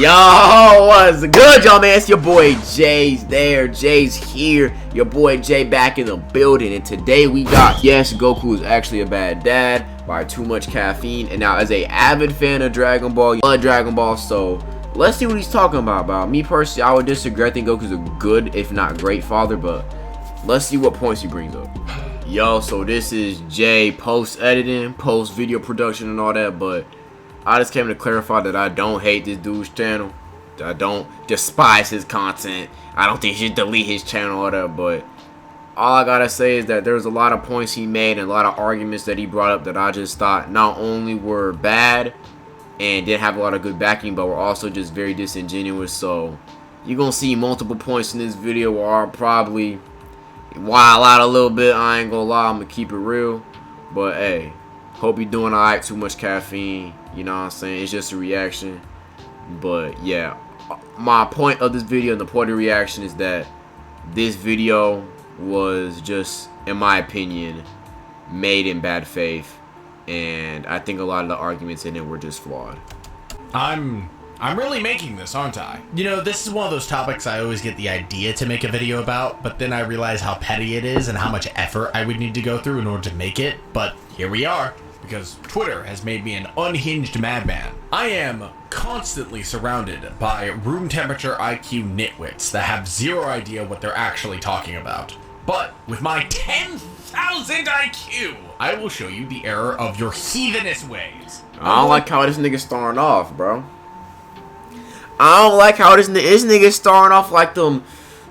Yo, what's good, y'all, man? It's your boy Jay's there. Jay's here. Your boy Jay back in the building. And today we got, yes, Goku is actually a bad dad by too much caffeine. And now, as a avid fan of Dragon Ball, I love Dragon Ball, so let's see what he's talking about. Me personally, I would disagree. I think Goku's a good, if not great father, but let's see what points he brings up. Yo, so this is Jay post-editing, post-video production and all that, but I just came to clarify that I don't hate this dude's channel. I don't despise his content. I don't think he should delete his channel or that, but all I gotta say is that there's a lot of points he made and a lot of arguments that he brought up that I just thought not only were bad and didn't have a lot of good backing, but were also just very disingenuous. So you're gonna see multiple points in this video where I'll probably wild out a little bit. I ain't gonna lie, I'm gonna keep it real, but hey, hope you're doing alright. Too much caffeine, you know what I'm saying? It's just a reaction. But yeah, my point of this video and the point of the reaction is that this video was just, in my opinion, made in bad faith, and I think a lot of the arguments in it were just flawed. I'm really making this, aren't I? You know, this is one of those topics I always get the idea to make a video about, but then I realize how petty it is and how much effort I would need to go through in order to make it. But here we are, because Twitter has made me an unhinged madman. I am constantly surrounded by room temperature IQ nitwits that have zero idea what they're actually talking about. But with my 10,000 IQ, I will show you the error of your heathenous ways. I don't like how this nigga starting off, bro. I don't like how this nigga starting off like them,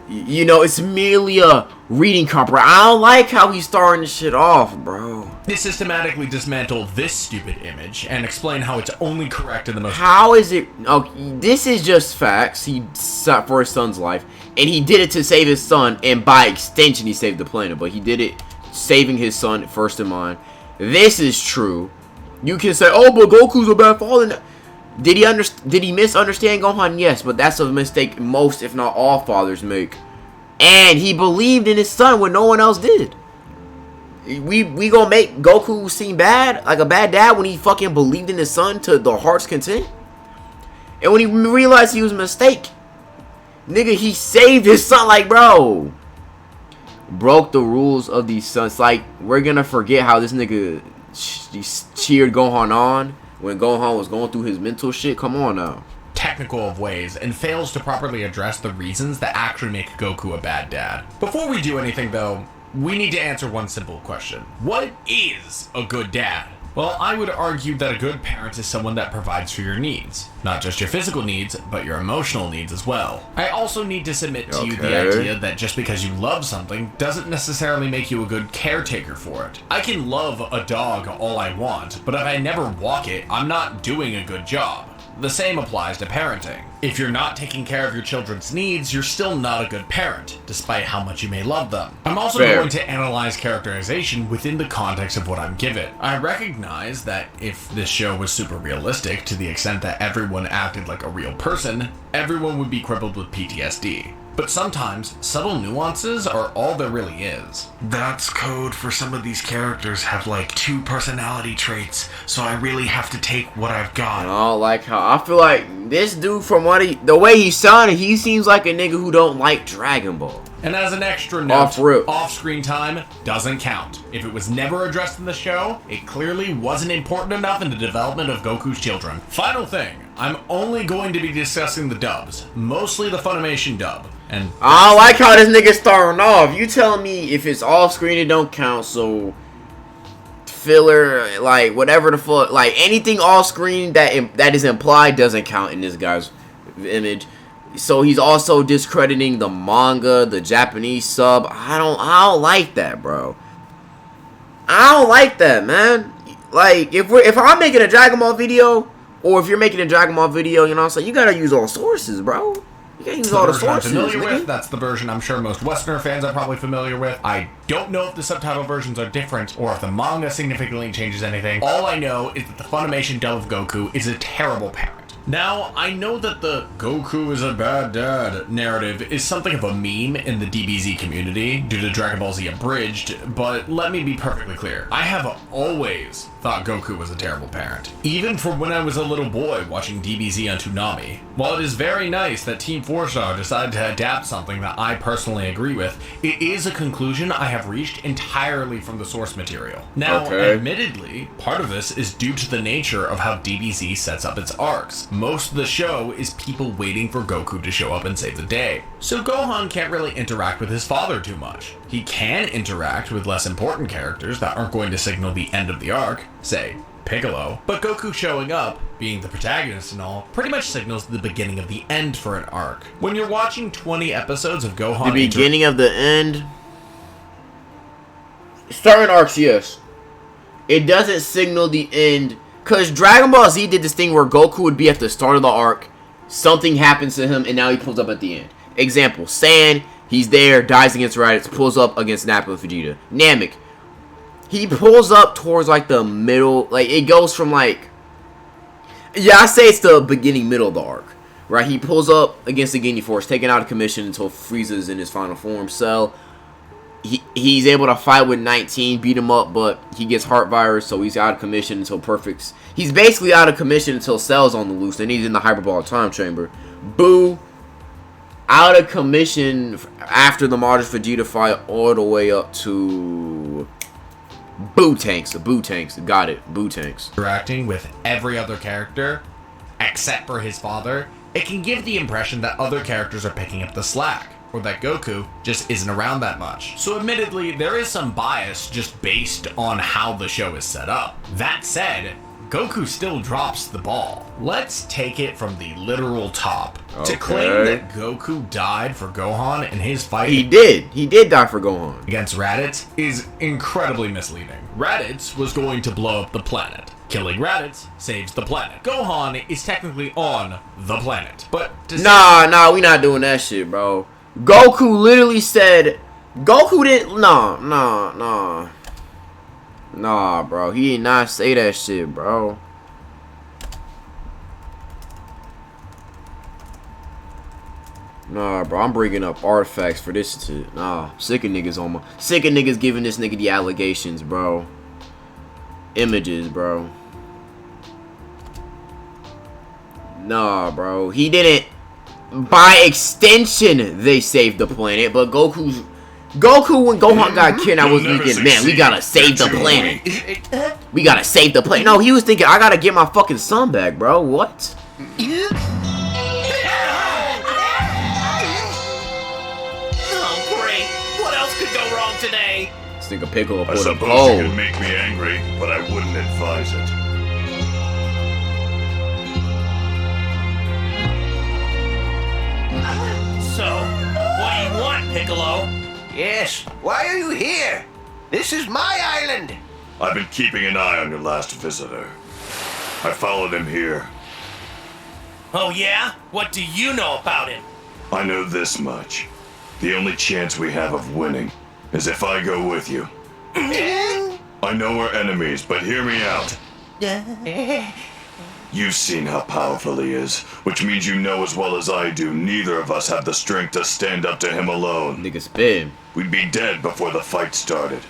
you know, it's merely a reading comprehension. I don't like how he's starting this shit off, bro. They systematically dismantle this stupid image and explain how it's only correct in the most... How is it... Oh, this is just facts. He sought for his son's life, and he did it to save his son, and by extension, he saved the planet. But he did it saving his son first in mind. This is true. You can say, oh, but Goku's a bad father. Did he misunderstand Gohan? Yes, but that's a mistake most, if not all, fathers make. And he believed in his son when no one else did. We gonna make Goku seem bad, like a bad dad, when he fucking believed in his son to the heart's content? And when he realized he was a mistake, nigga, he saved his son. Like, bro, broke the rules of these sons. Like, we're gonna forget how this nigga cheered Gohan on when Gohan was going through his mental shit. Come on now. Technical of ways and fails to properly address the reasons that actually make Goku a bad dad. Before we do anything though, we need to answer one simple question. What is a good dad? Well, I would argue that a good parent is someone that provides for your needs. Not just your physical needs, but your emotional needs as well. I also need to submit to you the idea that just because you love something doesn't necessarily make you a good caretaker for it. I can love a dog all I want, but if I never walk it, I'm not doing a good job. The same applies to parenting. If you're not taking care of your children's needs, you're still not a good parent, despite how much you may love them. I'm also going to analyze characterization within the context of what I'm given. I recognize that if this show was super realistic to the extent that everyone acted like a real person, everyone would be crippled with PTSD. But sometimes, subtle nuances are all there really is. That's code for some of these characters have like 2 personality traits, so I really have to take what I've got. I don't like how, I feel like this dude, from what the way he sounded, he seems like a nigga who don't like Dragon Ball. And as an extra note, off-screen time doesn't count. If it was never addressed in the show, it clearly wasn't important enough in the development of Goku's children. Final thing, I'm only going to be discussing the dubs, mostly the Funimation dub. And I don't like how this nigga starting off. You telling me if it's off-screen it don't count, so filler, like whatever the fuck, like anything off-screen that is implied doesn't count in this guy's image. So he's also discrediting the manga, the Japanese sub. I don't like that, bro. I don't like that, man. Like if I'm making a Dragon Ball video, or if you're making a Dragon Ball video, you know what I'm saying, you gotta use all sources, bro. You can't use all the sources. I'm familiar with. That's the version I'm sure most Westerner fans are probably familiar with. I don't know if the subtitle versions are different or if the manga significantly changes anything. All I know is that the Funimation dub of Goku is a terrible parent. Now, I know that the Goku is a bad dad narrative is something of a meme in the DBZ community due to Dragon Ball Z Abridged, but let me be perfectly clear. I have always thought Goku was a terrible parent, even from when I was a little boy watching DBZ on Toonami. While it is very nice that Team 4-Star decided to adapt something that I personally agree with, it is a conclusion I have reached entirely from the source material. Now, admittedly, part of this is due to the nature of how DBZ sets up its arcs. Most of the show is people waiting for Goku to show up and save the day. So Gohan can't really interact with his father too much. He can interact with less important characters that aren't going to signal the end of the arc, say, Piccolo, but Goku showing up, being the protagonist and all, pretty much signals the beginning of the end for an arc. When you're watching 20 episodes of Gohan... The beginning of the end? Certain arcs, yes. It doesn't signal the end, because Dragon Ball Z did this thing where Goku would be at the start of the arc, something happens to him, and now he pulls up at the end. Example, Saiyan, he's there, dies against Raditz, pulls up against Nappa and Vegeta. Namek, he pulls up towards, like, the middle, like, it goes from, like, yeah, I say it's the beginning, middle of the arc, right? He pulls up against the Ginyu Force, taken out of commission until Frieza's in his final form. Cell, he's able to fight with 19, beat him up, but he gets heart virus, so he's out of commission until Perfect's. He's basically out of commission until Cell's on the loose, and he's in the Hyperbolic Time Chamber. Boo, out of commission after the Marduk Vegeta fight, all the way up to Boo Tanks. Got it. Boo Tanks. Interacting with every other character, except for his father, it can give the impression that other characters are picking up the slack, or that Goku just isn't around that much. So admittedly, there is some bias just based on how the show is set up. That said, Goku still drops the ball. Let's take it from the literal top. Okay. To claim that Goku died for Gohan in his fight... He did die for Gohan. ...against Raditz is incredibly misleading. Raditz was going to blow up the planet. Killing Raditz saves the planet. Gohan is technically on the planet. But... Nah, we not doing that shit, bro. Goku literally said... Goku didn't... Nah, bro. He did not say that shit, bro. Nah, bro. I'm bringing up artifacts for this shit. Nah. Sick of niggas giving this nigga the allegations, bro. Images, bro. Nah, bro. He didn't. By extension, they saved the planet, but Goku, when Gohan got kidnapped, was thinking, man, we gotta save the planet. We gotta save the planet. No, he was thinking, I gotta get my fucking son back, bro. What? Oh, great. What else could go wrong today? This nigga Piccolo I put a suppose pole. you could make me angry, but I wouldn't advise it. So, what do you want, Piccolo? Yes, why are you here? This is my island. I've been keeping an eye on your last visitor. I followed him here. Oh yeah? What do you know about him? I know this much. The only chance we have of winning is if I go with you. I know we're enemies, but hear me out. You've seen how powerful he is, which means you know as well as I do neither of us have the strength to stand up to him alone. Nigga spin. We'd be dead before the fight started.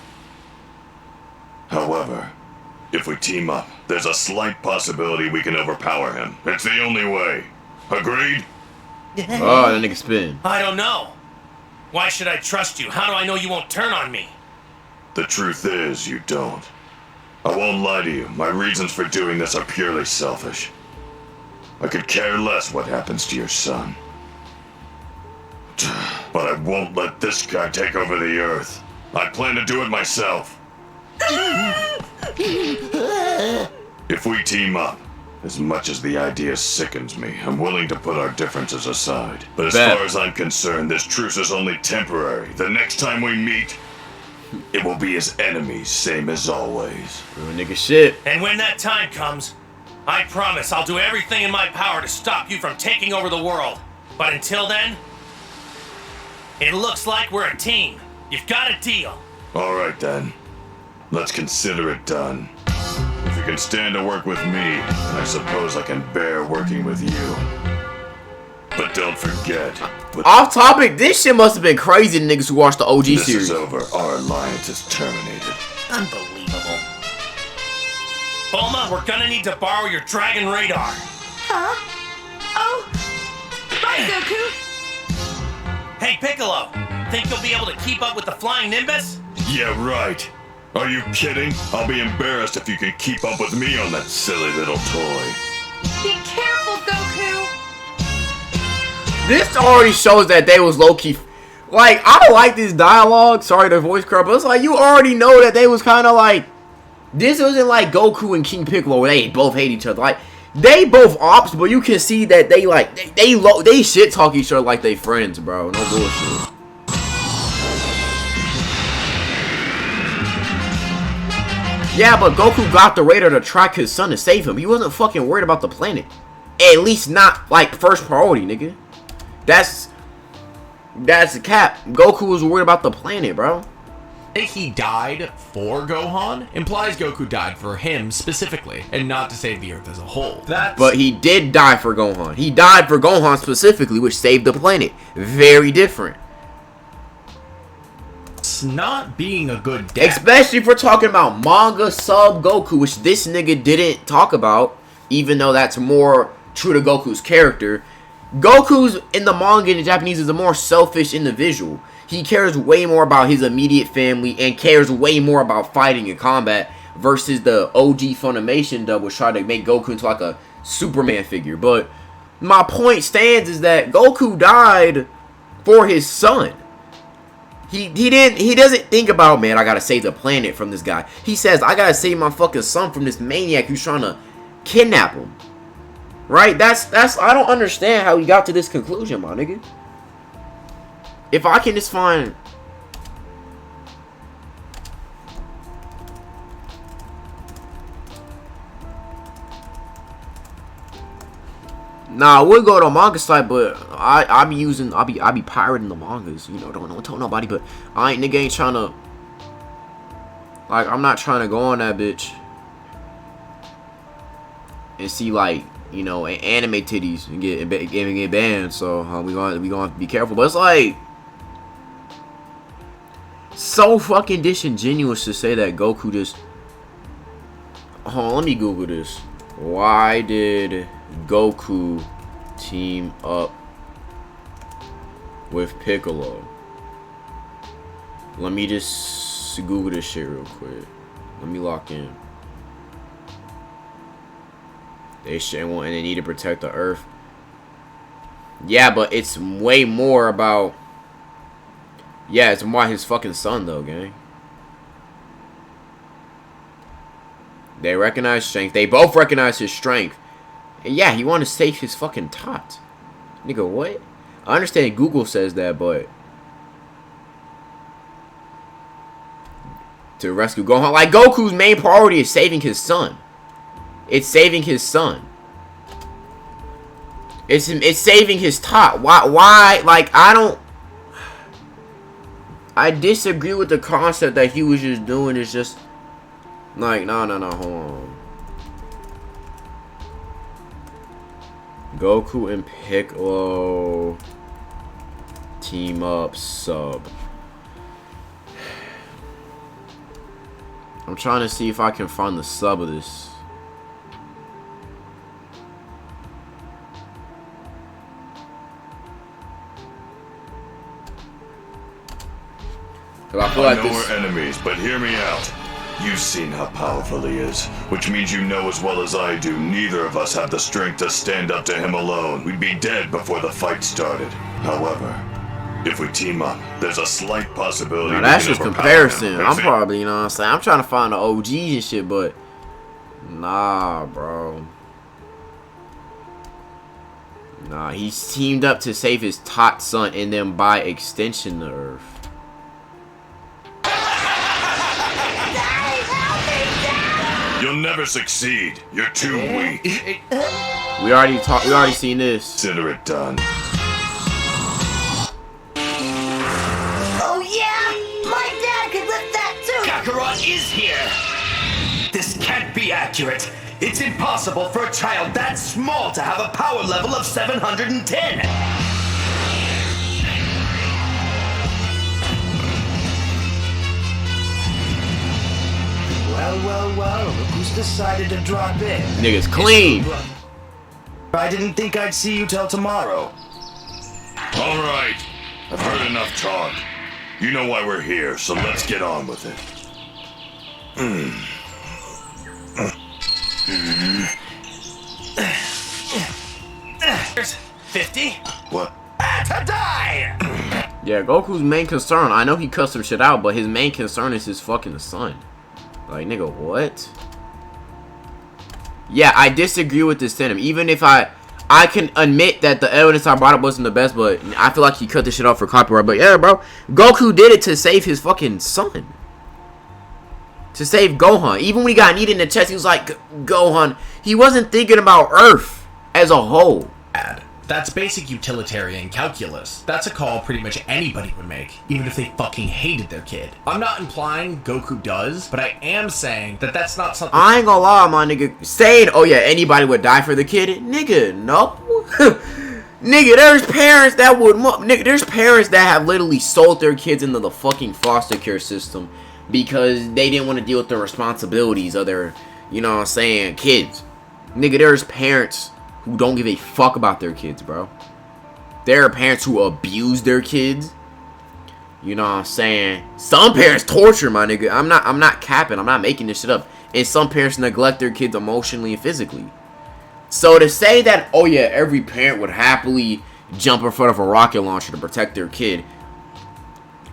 However, if we team up, there's a slight possibility we can overpower him. It's the only way. Agreed? Oh, that nigga spin. I don't know. Why should I trust you? How do I know you won't turn on me? The truth is, you don't. I won't lie to you, my reasons for doing this are purely selfish. I could care less what happens to your son. But I won't let this guy take over the Earth. I plan to do it myself. If we team up, as much as the idea sickens me, I'm willing to put our differences aside. But as far as I'm concerned, this truce is only temporary. The next time we meet, it will be as enemies, same as always. Real nigga shit. And when that time comes, I promise I'll do everything in my power to stop you from taking over the world. But until then, it looks like we're a team. You've got a deal. Alright then. Let's consider it done. If you can stand to work with me, I suppose I can bear working with you. But don't forget, Off topic, this shit must have been crazy to niggas who watched the OG this series. is over. Our alliance is terminated. Unbelievable. Bulma, we're gonna need to borrow your dragon radar. Huh? Oh, bye, Goku. Hey, Piccolo, think you'll be able to keep up with the flying Nimbus? Yeah, right. Are you kidding? I'll be embarrassed if you can keep up with me on that silly little toy. Be careful, Goku. This already shows that they was low-key. Like, I don't like this dialogue. Sorry, the voice crap. But it's like, you already know that they was kind of like. This wasn't like Goku and King Piccolo where they both hate each other. Like, they both ops, but you can see that they like. They shit talk each other like they friends, bro. No bullshit. Yeah, but Goku got the radar to track his son to save him. He wasn't fucking worried about the planet. At least not, like, first priority, nigga. That's the cap. Goku was worried about the planet, bro. He died for Gohan implies Goku died for him specifically, and not to save the Earth as a whole. But he did die for Gohan. He died for Gohan specifically, which saved the planet. Very different. It's not being a good dad. Especially if we're talking about manga sub Goku, which this nigga didn't talk about, even though that's more true to Goku's character. Goku's in the manga in the Japanese is a more selfish individual. He cares way more about his immediate family and cares way more about fighting and combat versus the OG Funimation dub was trying to make Goku into like a Superman figure. But my point stands is that Goku died for his son. He doesn't think about, man, I gotta save the planet from this guy. He says, I gotta save my fucking son from this maniac who's trying to kidnap him. Right? That's I don't understand how he got to this conclusion, my nigga. If I can just find Nah, I would go to a manga site, but I be pirating the mangas, you know, don't tell nobody, but nigga ain't trying to, like, I'm not trying to go on that bitch and see, like, you know, anime titties and get banned, so we gonna have to be careful. But it's like so fucking disingenuous to say that Goku just. Hold on, let me Google this. Why did Goku team up with Piccolo? Let me just Google this shit real quick. Let me lock in. They and they need to protect the Earth. Yeah, but it's way more about. Yeah, it's more his fucking son though, gang. They recognize strength. They both recognize his strength. And yeah, he wanted to save his fucking tot. Nigga, what? I understand Google says that, but to rescue Gohan, like Goku's main priority is saving his son. It's saving his son. It's saving his tot. Why? Like, I disagree with the concept that he was just doing. It's just like, no, hold on. Goku and Piccolo team up sub. I'm trying to see if I can find the sub of this. I feel like I know we're enemies, but hear me out. You've seen how powerful he is, which means you know as well as I do, neither of us have the strength to stand up to him alone. We'd be dead before the fight started. However, if we team up, there's a slight possibility. Now, that's just comparison. I'm probably, you know what I'm saying? I'm trying to find the OGs and shit, but nah, bro. Nah, he's teamed up to save his tot son and then by extension the Earth. You'll never succeed. You're too weak. We already seen this. Consider it done. Oh yeah, my dad could lift that too. Kakarot is here! This can't be be accurate. It's impossible for a child that small to have a power level of 710. Well, look who's decided to drop in. Nigga's clean. I didn't think I'd see you till tomorrow. All right, I've heard enough talk. You know why we're here, so let's get on with it. There's 50. What? To die! Yeah, Goku's main concern, I know he cussed some shit out, but his main concern is his fucking son. Like, nigga, what? Yeah, I disagree with this sentiment. Even if I can admit that the evidence I brought up wasn't the best, but I feel like he cut this shit off for copyright. But yeah, bro, Goku did it to save his fucking son. To save Gohan. Even when he got kneed in the chest, he was like, Gohan. He wasn't thinking about Earth as a whole. That's basic utilitarian calculus. That's a call pretty much anybody would make, even if they fucking hated their kid. I'm not implying Goku does, but I am saying that that's not something... I ain't gonna lie, my nigga. Saying, oh yeah, anybody would die for the kid. Nigga, no. Nigga, there's parents that would... Nigga, there's parents that have literally sold their kids into the fucking foster care system because they didn't want to deal with the responsibilities of their, you know what I'm saying, kids. Nigga, there's parents who don't give a fuck about their kids, bro. There are parents who abuse their kids. You know what I'm saying? Some parents torture, my nigga. I'm not capping. I'm not making this shit up. And some parents neglect their kids emotionally and physically. So to say that, oh yeah, every parent would happily jump in front of a rocket launcher to protect their kid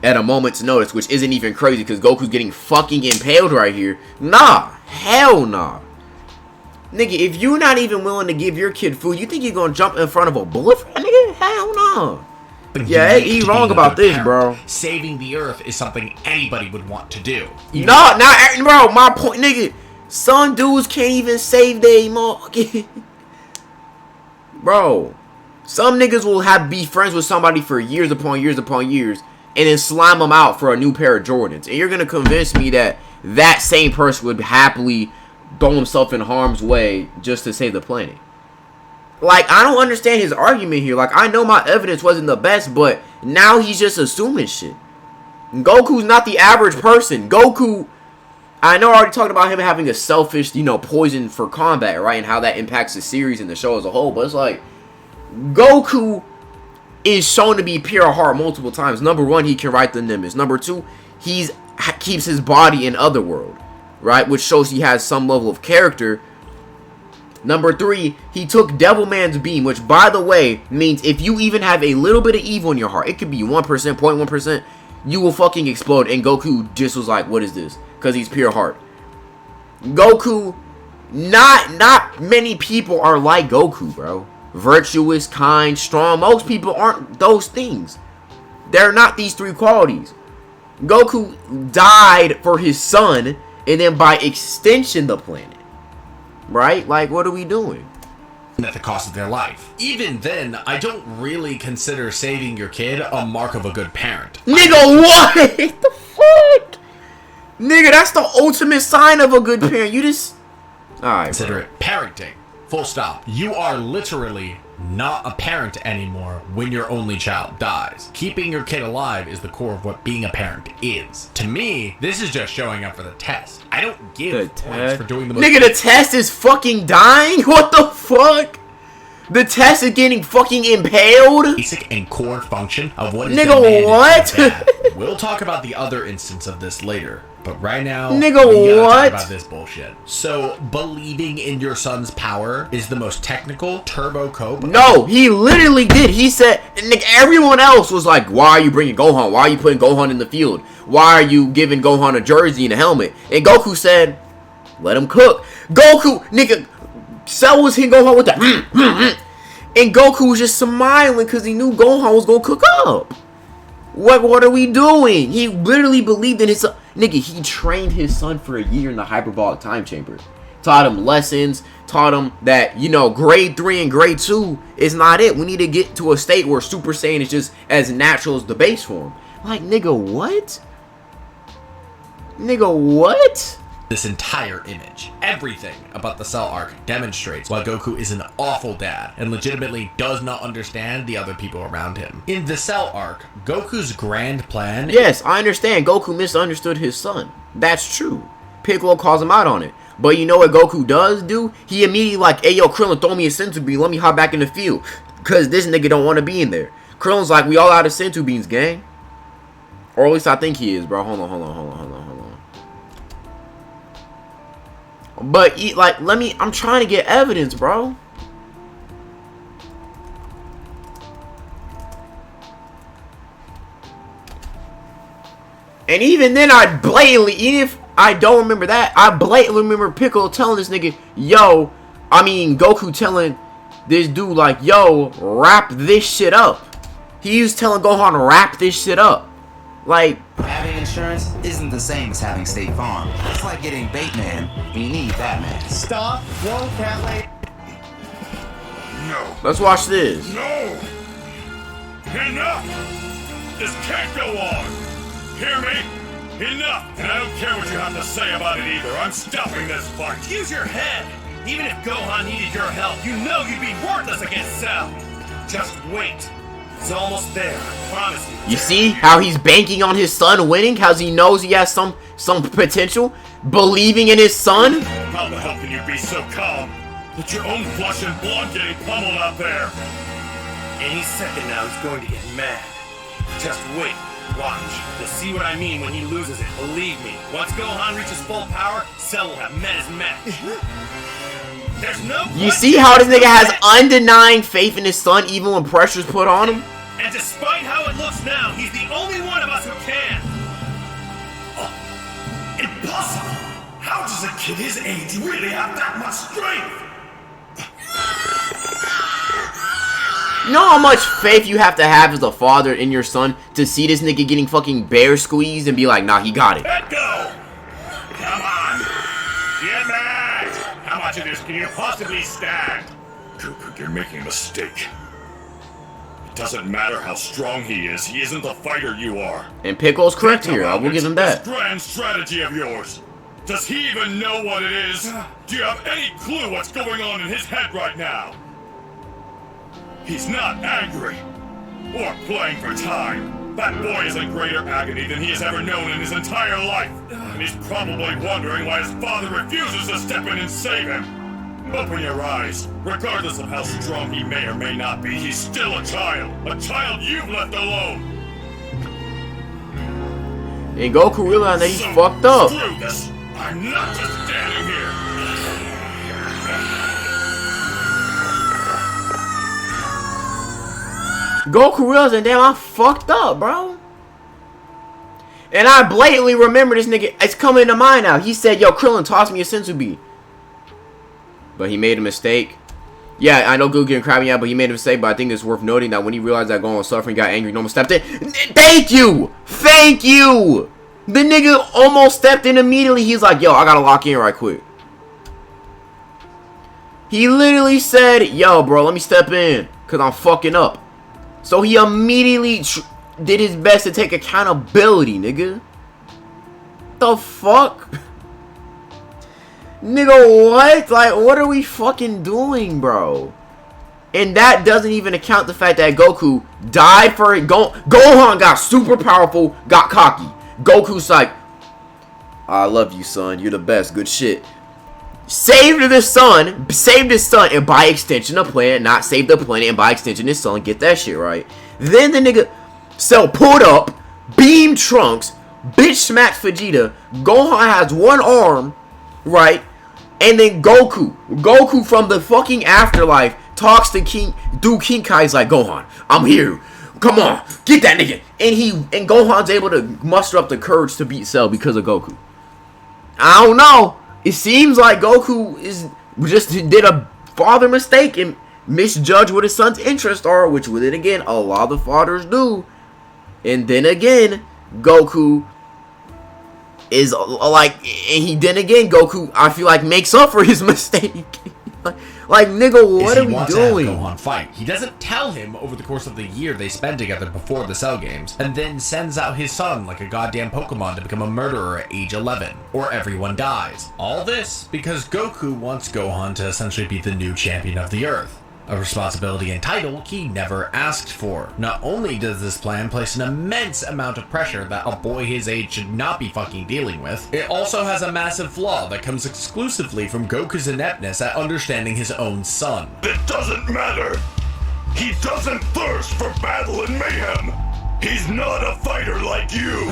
at a moment's notice, which isn't even crazy because Goku's getting fucking impaled right here. Nah. Hell nah. Nigga, if you're not even willing to give your kid food, you think you're gonna jump in front of a bullet? Nigga, hell no. Yeah, he wrong about this, bro. Saving the Earth is something anybody would want to do. No, bro, my point, nigga. Some dudes can't even save their mother. Bro, some niggas will be friends with somebody for years upon years upon years and then slime them out for a new pair of Jordans. And you're gonna convince me that that same person would happily throw himself in harm's way just to save the planet. Like, I don't understand his argument here. Like, I know my evidence wasn't the best, but now he's just assuming shit. Goku's not the average person. Goku, I know I already talked about him having a selfish, you know, poison for combat, right? And how that impacts the series and the show as a whole. But it's like, Goku is shown to be pure heart multiple times. Number one, he can write the Nimbus. Number two, he keeps his body in Otherworld, right? Which shows he has some level of character. Number three, he took Devilman's Beam, which, by the way, means if you even have a little bit of evil in your heart, it could be 1%, 0.1%, you will fucking explode. And Goku just was like, what is this? Because he's pure heart. Goku, not many people are like Goku, bro. Virtuous, kind, strong. Most people aren't those things. They're not these three qualities. Goku died for his son, and then by extension the planet. Right? Like, what are we doing? At the cost of their life. Even then, I don't really consider saving your kid a mark of a good parent. Nigga, what? The fuck? Nigga, that's the ultimate sign of a good parent. You just... Alright, consider it parenting. Full stop. You are literally not a parent anymore when your only child dies. Keeping your kid alive is the core of what being a parent is. To me, this is just showing up for the test. I don't give points for doing the most... Nigga, the test is fucking dying? What the fuck? The test is getting fucking impaled? Basic and core function of what is nigga, what? We'll talk about the other instance of this later. But right now, nigga, we gotta what? talk about this bullshit. So, believing in your son's power is the most technical turbo cope. No, he literally did. He said, nigga, everyone else was like, why are you bringing Gohan? Why are you putting Gohan in the field? Why are you giving Gohan a jersey and a helmet? And Goku said, let him cook. Goku, nigga, Cell was hitting Gohan with that. And Goku was just smiling because he knew Gohan was going to cook up. What are we doing? He literally believed in his son. Nigga, he trained his son for a year in the hyperbolic time chamber. Taught him lessons. Taught him that, you know, grade 3 and grade 2 is not it. We need to get to a state where Super Saiyan is just as natural as the base form. Like, nigga, what? Nigga, what? This entire image, everything about the Cell arc demonstrates why Goku is an awful dad and legitimately does not understand the other people around him. In the Cell arc, Goku's grand plan... Yes, I understand. Goku misunderstood his son. That's true. Piccolo calls him out on it. But you know what Goku does do? He immediately like, hey, yo, Krillin, throw me a senzu bean. Let me hop back in the field. Because this nigga don't want to be in there. Krillin's like, we all out of senzu beans, gang. Or at least I think he is, bro. Hold on. But, like, I'm trying to get evidence, bro. And even then, even if I don't remember that, I blatantly remember Piccolo telling this nigga, Goku telling this dude, like, yo, wrap this shit up. He was telling Gohan, wrap this shit up. Like, Having insurance isn't the same as having State Farm. It's like getting Bateman. You need Batman. Stop. Whoa, cat lady. No. let's watch this. No! Enough! This can't go on! Hear me? Enough! And I don't care what you have to say about it either. I'm stopping this fight. Use your head! Even if Gohan needed your help, you know you'd be worthless against Cell. Just wait. It's almost there, I promise you. You see how he's banking on his son winning? How he knows he has some potential? Believing in his son? How the hell can you be so calm? It's your own flesh and blood getting pummeled out there. Any second now he's going to get mad. Just wait. Watch. You'll see what I mean when he loses it. Believe me. Once Gohan reaches full power, Cell will have met his match. There's no You see how this nigga has undenying faith in his son even when pressure's put on him? And despite how it looks now, he's the only one of us who can. Impossible! How does a kid his age really have that much strength? You know how much faith you have to have as a father in your son to see this nigga getting fucking bear squeezed and be like, nah, he got it. Let go! Come on! Get mad! How much of this can you possibly stand? Goku, you're making a mistake. It doesn't matter how strong he isn't the fighter you are. And Piccolo's correct here, I will give him that. This grand strategy of yours. Does he even know what it is? Do you have any clue what's going on in his head right now? He's not angry or playing for time. That boy is in greater agony than he has ever known in his entire life. And he's probably wondering why his father refuses to step in and save him. Open your eyes. Regardless of how strong he may or may not be, he's still a child you've left alone. And Goku realized that he's fucked up. Screw this. I'm not just standing here. Goku realized that, damn, I fucked up, bro. And I blatantly remember this nigga. It's coming to mind now. He said, yo, Krillin, toss me a senzu bean. But he made a mistake. Yeah, I know Goku getting crabby out, but he made a mistake. But I think it's worth noting that when he realized that Gohan was suffering, got angry, no one stepped in. Thank you! Thank you! The nigga almost stepped in immediately. He's like, yo, I gotta lock in right quick. He literally said, yo, bro, let me step in. Because I'm fucking up. So he immediately did his best to take accountability, nigga. The fuck? Nigga, what? Like, what are we fucking doing, bro? And that doesn't even account the fact that Goku died for it. Gohan got super powerful, got cocky. Goku's like, I love you, son. You're the best. Good shit. Saved his son, and by extension the planet, not saved the planet, and by extension his son. Get that shit right. Then the nigga Cell pulled up, beamed Trunks, bitch smacked Vegeta. Gohan has one arm, right? And then Goku from the fucking afterlife talks to King Kai's like, Gohan, I'm here. Come on, get that nigga. And Gohan's able to muster up the courage to beat Cell because of Goku. I don't know. It seems like Goku just did a father mistake and misjudged what his son's interests are, which then again, a lot of fathers do. And then again, Goku is like, Goku, I feel like, makes up for his mistake. Like, nigga, what are we doing? To have Gohan fight. He doesn't tell him over the course of the year they spend together before the Cell Games, and then sends out his son like a goddamn Pokemon to become a murderer at age 11, or everyone dies. All this because Goku wants Gohan to essentially be the new champion of the Earth. A responsibility and title he never asked for. Not only does this plan place an immense amount of pressure that a boy his age should not be fucking dealing with, it also has a massive flaw that comes exclusively from Goku's ineptness at understanding his own son. It doesn't matter. He doesn't thirst for battle and mayhem. He's not a fighter like you.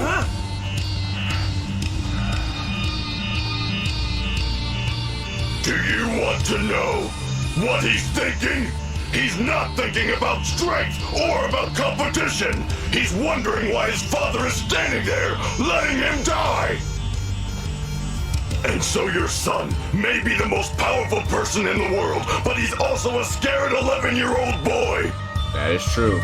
Do you want to know what he's thinking? He's not thinking about strength or about competition. He's wondering why his father is standing there, letting him die. And so your son may be the most powerful person in the world, but he's also a scared 11-year-old boy. That is true.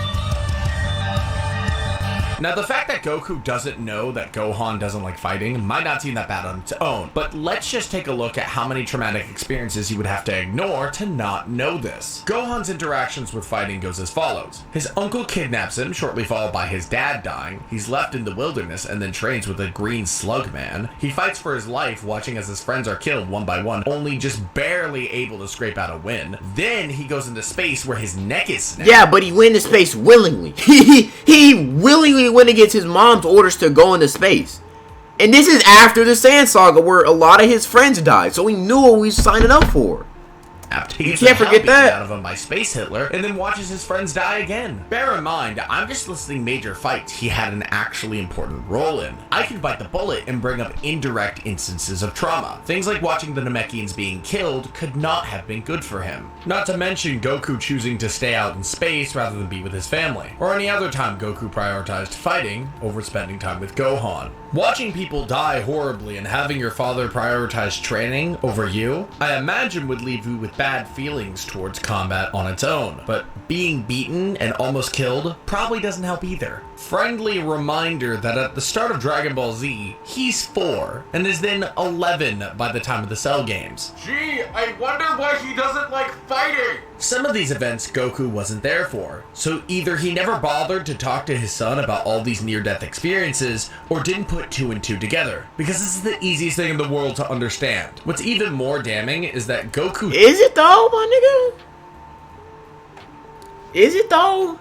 Now, the fact that Goku doesn't know that Gohan doesn't like fighting might not seem that bad on its own, but let's just take a look at how many traumatic experiences he would have to ignore to not know this. Gohan's interactions with fighting goes as follows. His uncle kidnaps him, shortly followed by his dad dying. He's left in the wilderness and then trains with a green slug man. He fights for his life, watching as his friends are killed one by one, only just barely able to scrape out a win. Then he goes into space where his neck is snapped. Yeah, but he went into space willingly. He willingly went against his mom's orders to go into space. And this is after the Sand Saga, where a lot of his friends died, so he knew what he was signing up for. You can't forget that. Out of him by Space Hitler, and then watches his friends die again. Bear in mind, I'm just listing major fights he had an actually important role in. I can bite the bullet and bring up indirect instances of trauma. Things like watching the Namekians being killed could not have been good for him. Not to mention Goku choosing to stay out in space rather than be with his family, or any other time Goku prioritized fighting over spending time with Gohan. Watching people die horribly and having your father prioritize training over you, I imagine would leave you with bad feelings towards combat on its own, but being beaten and almost killed probably doesn't help either. Friendly reminder that at the start of Dragon Ball Z, he's 4, and is then 11 by the time of the Cell Games. Gee, I wonder why he doesn't like fighting! Some of these events Goku wasn't there for, so either he never bothered to talk to his son about all these near-death experiences, or didn't put 2 and 2 together, because this is the easiest thing in the world to understand. What's even more damning is that Goku— Is it though, my nigga? Is it though?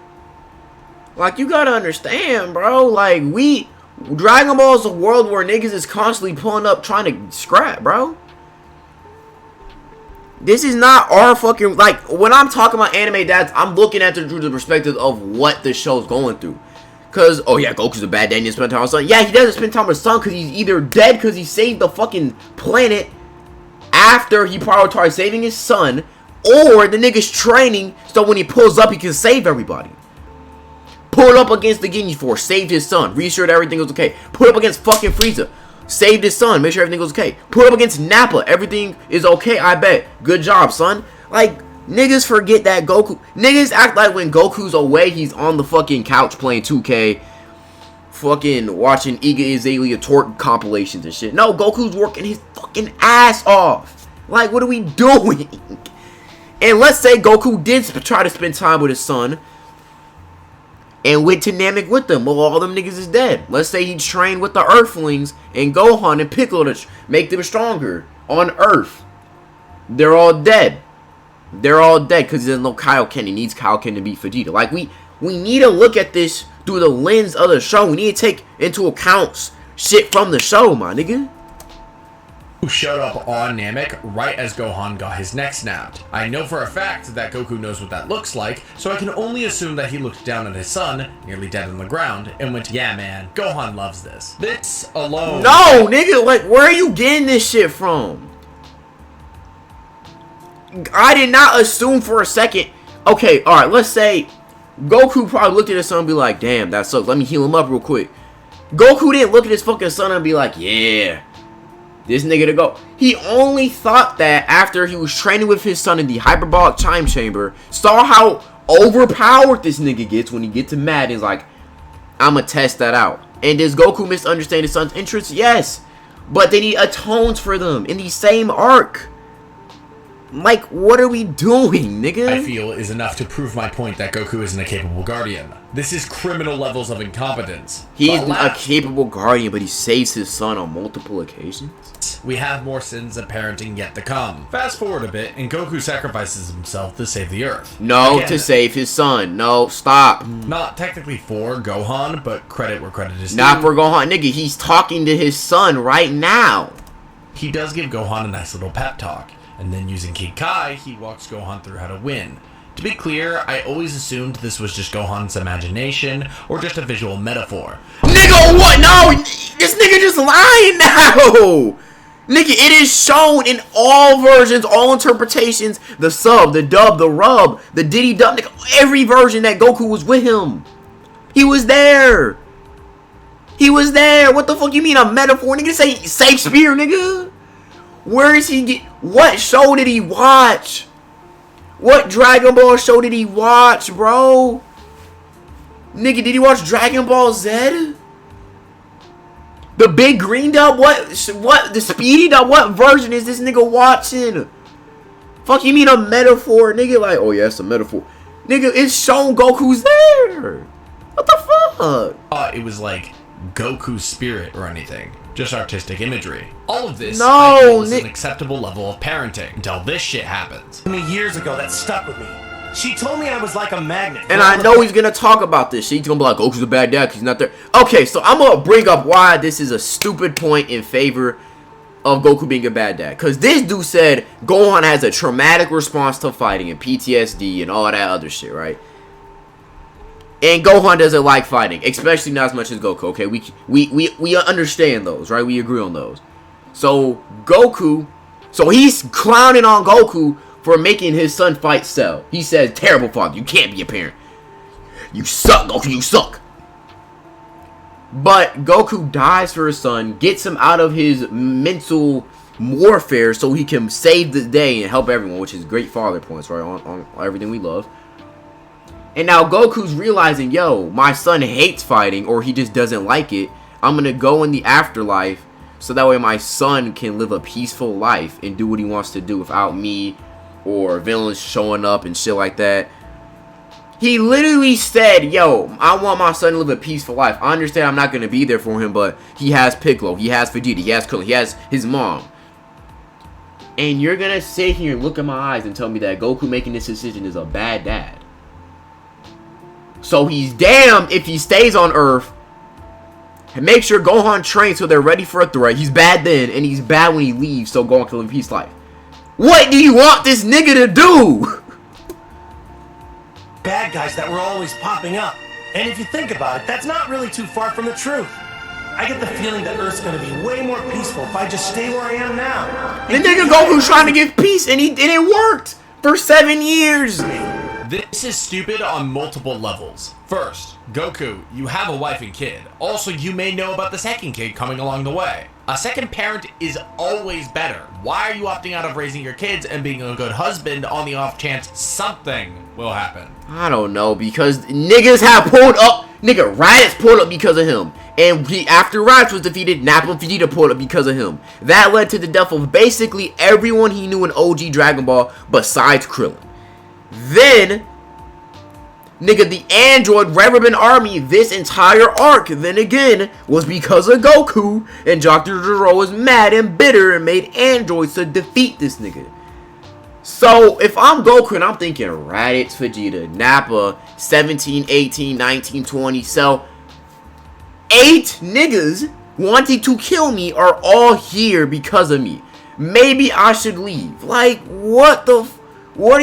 Like, you gotta understand, bro. Like, Dragon Ball is a world where niggas is constantly pulling up trying to scrap, bro. This is not our fucking, like, when I'm talking about anime dads, I'm looking at it through the perspective of what the show's going through. Cause, oh yeah, Goku's a bad dad and he spend time with his son. Yeah, he doesn't spend time with his son because he's either dead because he saved the fucking planet after he prioritized saving his son, or the nigga's training so when he pulls up he can save everybody. Pulled up against the Ginyu Force, saved his son, reassured everything was okay. Put up against fucking Frieza, saved his son, made sure everything was okay. Put up against Nappa, everything is okay, I bet. Good job, son. Like, niggas forget that Goku, niggas act like when Goku's away, he's on the fucking couch playing 2K, fucking watching Iga Azalea Torque compilations and shit. No, Goku's working his fucking ass off. Like, what are we doing? And let's say Goku did try to spend time with his son and went to Namek with them. Well, all them niggas is dead. Let's say he trained with the Earthlings and Gohan and Piccolo to make them stronger on Earth. They're all dead. They're all dead because there's no Kaioken. He needs Kaioken to beat Vegeta. Like, we need to look at this through the lens of the show. We need to take into account shit from the show, my nigga. Who showed up on Namek right as Gohan got his neck snapped. I know for a fact that Goku knows what that looks like, so I can only assume that he looked down at his son, nearly dead on the ground, and went, yeah man, Gohan loves this. This alone— No, nigga, like, where are you getting this shit from? I did not assume for a second. Okay, alright, let's say Goku probably looked at his son and be like, damn, that sucks, let me heal him up real quick. Goku didn't look at his fucking son and be like, yeah, this nigga to go. He only thought that after he was training with his son in the hyperbolic time chamber, saw how overpowered this nigga gets when he gets mad, and is like, I'ma test that out. And does Goku misunderstand his son's interests? Yes. But then he atones for them in the same arc. Like, what are we doing, nigga? I feel is enough to prove my point that Goku isn't a capable guardian. This is criminal levels of incompetence. He's But a capable guardian, but he saves his son on multiple occasions. we have more sins of parenting yet to come. Fast forward a bit, and Goku sacrifices himself to save the Earth. No, Again, to save his son. No, stop. Not technically for Gohan, but credit where credit is due. Not for Gohan, nigga. He's talking to his son right now. He does give Gohan a nice little pep talk, and then using Kid Kai, he walks Gohan through how to win. To be clear, I always assumed this was just Gohan's imagination, or just a visual metaphor. Nigga, what? No, this nigga just lying now. Nigga, it is shown in all versions, all interpretations, the sub, the dub, the rub, the diddy dub, nigga, every version that Goku was with him. He was there. He was there. What the fuck you mean a metaphor? Nigga, say Shakespeare, nigga. Where is he get? What show did he watch? What Dragon Ball show did he watch, bro? Nigga, did he watch Dragon Ball Z? The big green dub? What? The speedy dub? What version is this nigga watching? Fuck you mean a metaphor, nigga? Like, oh yeah, it's a metaphor. Nigga, it's shown Goku's there. What the fuck? It was like Goku's spirit or anything. Just artistic imagery. All of this, No, I feel, is an acceptable level of parenting until this shit happens. Years ago, that stuck with me. She told me I was like a magnet. And I know he's gonna talk about this shit. He's gonna be like, Goku's a bad dad because he's not there. Okay, so I'm gonna bring up why this is a stupid point in favor of Goku being a bad dad. Because this dude said Gohan has a traumatic response to fighting and PTSD and all that other shit, right? And Gohan doesn't like fighting, especially not as much as Goku. Okay, we understand those, right? We agree on those. So Goku, so he's clowning on Goku for making his son fight Cell. He says, "Terrible father, you can't be a parent. You suck, Goku, you suck." But Goku dies for his son, gets him out of his mental warfare so he can save the day and help everyone, which is great father points, right? On everything we love. And now Goku's realizing, yo, my son hates fighting, or he just doesn't like it. I'm going to go in the afterlife so that way my son can live a peaceful life and do what he wants to do without me or villains showing up and shit like that. He literally said, yo, I want my son to live a peaceful life. I understand I'm not going to be there for him, but he has Piccolo, he has Vegeta, he has Krillin, he has his mom. And you're going to sit here and look in my eyes and tell me that Goku making this decision is a bad dad. So he's damned if he stays on Earth and make sure Gohan trains so they're ready for a threat. He's bad then, and he's bad when he leaves, so Gohan can live a peace life. What do you want this nigga to do? Bad guys that were always popping up. And if you think about it, that's not really too far from the truth. I get the feeling that Earth's gonna be way more peaceful if I just stay where I am now. The nigga Goku's trying to give peace, and it worked for 7 years. This is stupid on multiple levels. First, Goku, you have a wife and kid. Also, you may know about the second kid coming along the way. A second parent is always better. Why are you opting out of raising your kids and being a good husband on the off chance something will happen? I don't know, because niggas have pulled up. Nigga, Raditz pulled up because of him. And after Raditz was defeated, Nappa and Vegeta pulled up because of him. That led to the death of basically everyone he knew in OG Dragon Ball besides Krillin. Then, nigga, the android Reverend Army, this entire arc, then again, was because of Goku, and Dr. Gero was mad and bitter and made androids to defeat this nigga. So, if I'm Goku and I'm thinking Raditz, Vegeta, Nappa, 17, 18, 19, 20, so 8 niggas wanting to kill me are all here because of me. Maybe I should leave. Like, what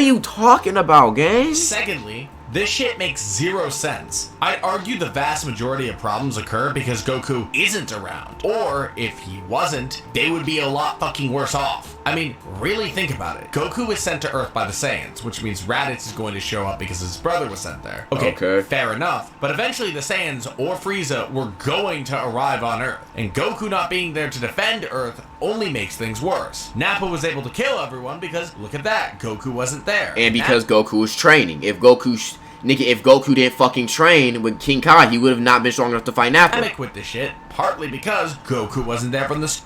are you talking about, gang? Secondly, this shit makes 0 sense. I'd argue the vast majority of problems occur because Goku isn't around. Or, if he wasn't, they would be a lot fucking worse off. I mean, really think about it. Goku was sent to Earth by the Saiyans, which means Raditz is going to show up because his brother was sent there. Okay, fair enough. But eventually the Saiyans or Frieza were going to arrive on Earth. And Goku not being there to defend Earth only makes things worse. Nappa was able to kill everyone because, look at that, Goku wasn't there. And because Goku was training. If Goku didn't fucking train with King Kai, he would have not been strong enough to fight Nappa. With this shit, partly because Goku wasn't there from the...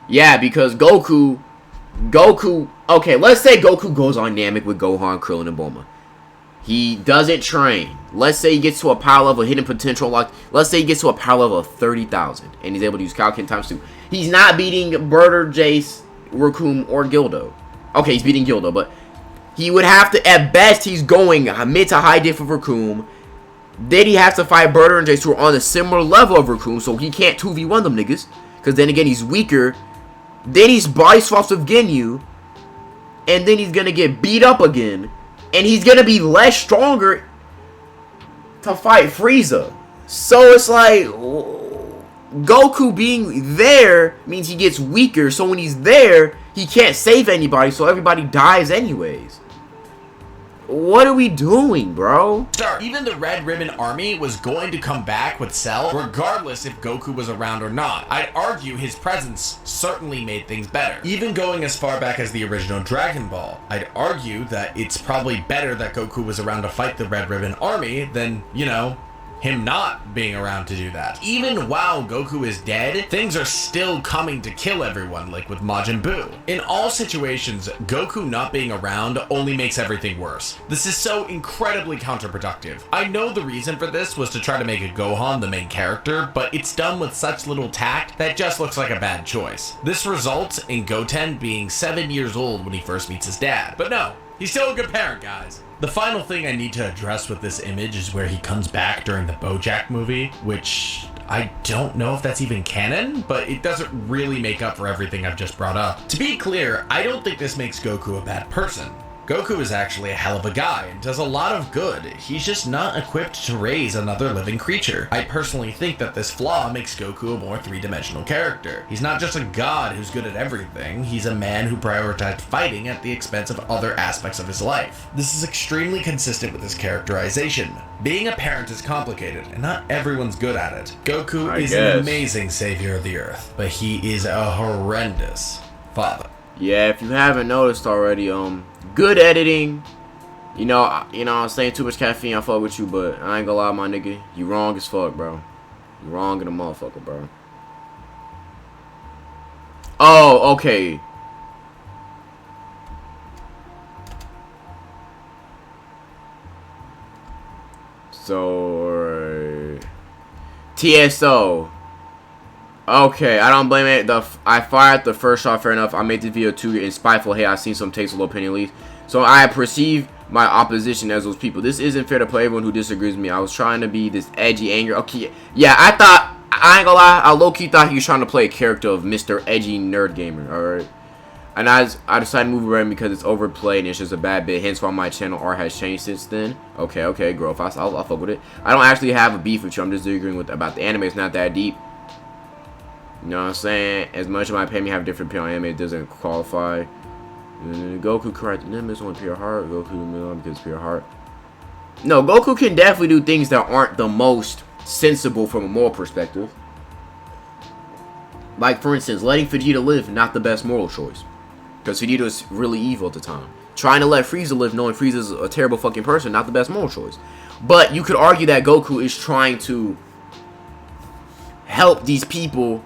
Yeah, because Goku Goku, okay, let's say Goku goes on Namek with Gohan, Krillin, and Bulma. He doesn't train. Let's say he gets to a power level, hidden potential, like, let's say he gets to a power level of 30,000, and he's able to use Kaioken times 2. He's not beating Burter, Jace, Raccoon, or Gildo. Okay, he's beating Gildo, but he would have to, at best, he's going mid to high diff of Raccoon. Then he has to fight Burter and Jace, who are on a similar level of Raccoon, so he can't 2v1 them niggas. Because then again, he's weaker. Then he's body swaps with Ginyu. And then he's going to get beat up again. And he's going to be less stronger to fight Frieza. So it's like, Goku being there means he gets weaker. So when he's there, he can't save anybody. So everybody dies anyways. What are we doing, bro? Sir, even the Red Ribbon Army was going to come back with Cell, regardless if Goku was around or not. I'd argue his presence certainly made things better. Even going as far back as the original Dragon Ball, I'd argue that it's probably better that Goku was around to fight the Red Ribbon Army than, you know, him not being around to do that. Even while Goku is dead, things are still coming to kill everyone, like with Majin Buu. In all situations, Goku not being around only makes everything worse. This is so incredibly counterproductive. I know the reason for this was to try to make a Gohan the main character, but it's done with such little tact that just looks like a bad choice. This results in Goten being 7 years old when he first meets his dad. But no, he's still a good parent, guys. The final thing I need to address with this image is where he comes back during the BoJack movie, which I don't know if that's even canon, but it doesn't really make up for everything I've just brought up. To be clear, I don't think this makes Goku a bad person. Goku is actually a hell of a guy and does a lot of good. He's just not equipped to raise another living creature. I personally think that this flaw makes Goku a more three-dimensional character. He's not just a god who's good at everything, he's a man who prioritized fighting at the expense of other aspects of his life. This is extremely consistent with his characterization. Being a parent is complicated, and not everyone's good at it. Goku is an amazing savior of the Earth, but he is a horrendous father. Yeah, if you haven't noticed already, good editing. You know, I'm saying too much caffeine, I fuck with you, but I ain't gonna lie, my nigga. You wrong as fuck, bro. You wrong in a motherfucker, bro. Oh, okay. So, TSO. Okay, I don't blame it. I fired the first shot, fair enough. I made the video too in spiteful hate. I seen some takes a little opinion leaks. So I perceive my opposition as those people. This isn't fair to play everyone who disagrees with me. I was trying to be this edgy, angry. Okay, yeah, I ain't gonna lie. I low-key thought he was trying to play a character of Mr. Edgy Nerd Gamer, alright? And I decided to move around because it's overplayed and it's just a bad bit. Hence why my channel art has changed since then. Okay, growth. I'll fuck with it. I don't actually have a beef with you. I'm just disagreeing about the anime. It's not that deep. You know what I'm saying? As much as my opinion have different opinion on anime, it doesn't qualify. Goku correct. Nimbus only pure heart. Goku Milan because pure heart. No, Goku can definitely do things that aren't the most sensible from a moral perspective. Like, for instance, letting Vegeta live, not the best moral choice. Because Vegeta was really evil at the time. Trying to let Frieza live, knowing Frieza's a terrible fucking person, not the best moral choice. But you could argue that Goku is trying to help these people.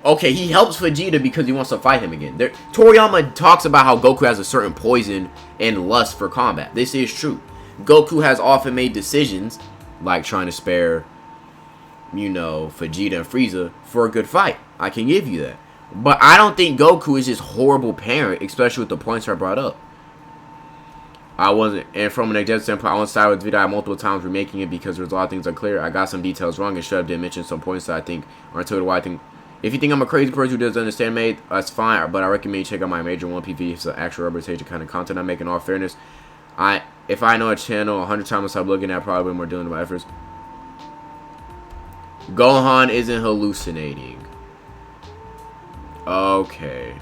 Okay, he helps Vegeta because he wants to fight him again. Toriyama talks about how Goku has a certain poison and lust for combat. This is true. Goku has often made decisions, like trying to spare, you know, Vegeta and Frieza for a good fight. I can give you that. But I don't think Goku is this horrible parent, especially with the points I brought up. I wasn't, and from an executive standpoint, I was side with Vegeta multiple times remaking it because there's a lot of things unclear. I got some details wrong and should have did mention some points that I think aren't told why I think. If you think I'm a crazy person who doesn't understand anime, that's fine, but I recommend you check out my major 1PV. It's the actual representation kind of content I make. In all fairness, if I know a channel 100 times I stop looking at, probably more doing my efforts. Gohan isn't hallucinating. Okay.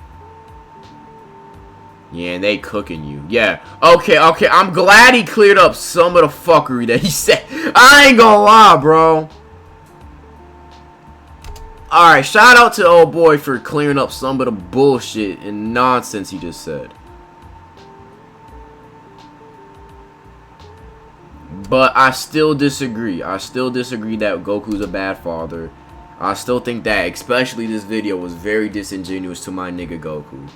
Yeah, and they cooking you. Yeah. Okay. I'm glad he cleared up some of the fuckery that he said. I ain't gonna lie, bro. Alright, shout out to old boy for clearing up some of the bullshit and nonsense he just said. But I still disagree. I still disagree that Goku's a bad father. I still think that, especially this video, was very disingenuous to my nigga Goku.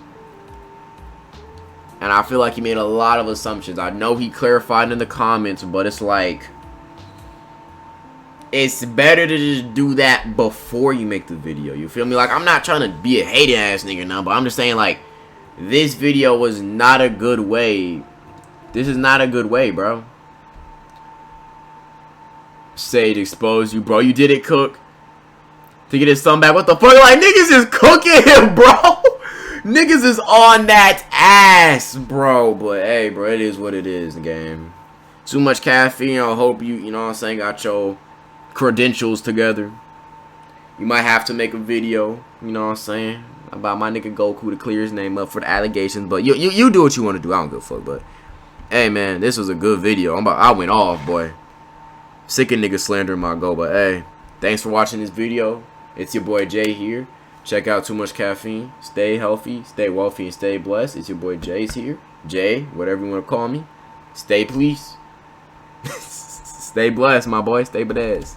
And I feel like he made a lot of assumptions. I know he clarified in the comments, but it's like, it's better to just do that before you make the video. You feel me? Like, I'm not trying to be a hating ass nigga now, but I'm just saying, like, this video was not a good way. This is not a good way, bro. Sage exposed you, bro. You did it, Cook. To get his son back. What the fuck? Like, niggas is cooking him, bro. Niggas is on that ass, bro. But, hey, bro, it is what it is, the game. Too much caffeine. I hope you know what I'm saying, got your credentials together. You might have to make a video, you know what I'm saying, about my nigga Goku to clear his name up for the allegations. But you do what you want to do. I don't give a fuck. But, hey, man, this was a good video. I went off, boy. Sick of niggas slandering my go. But, hey, thanks for watching this video. It's your boy Jay here. Check out Too Much Caffeine. Stay healthy, stay wealthy, and stay blessed. It's your boy Jay's here. Jay, whatever you want to call me. Stay please. Stay blessed, my boy. Stay badass.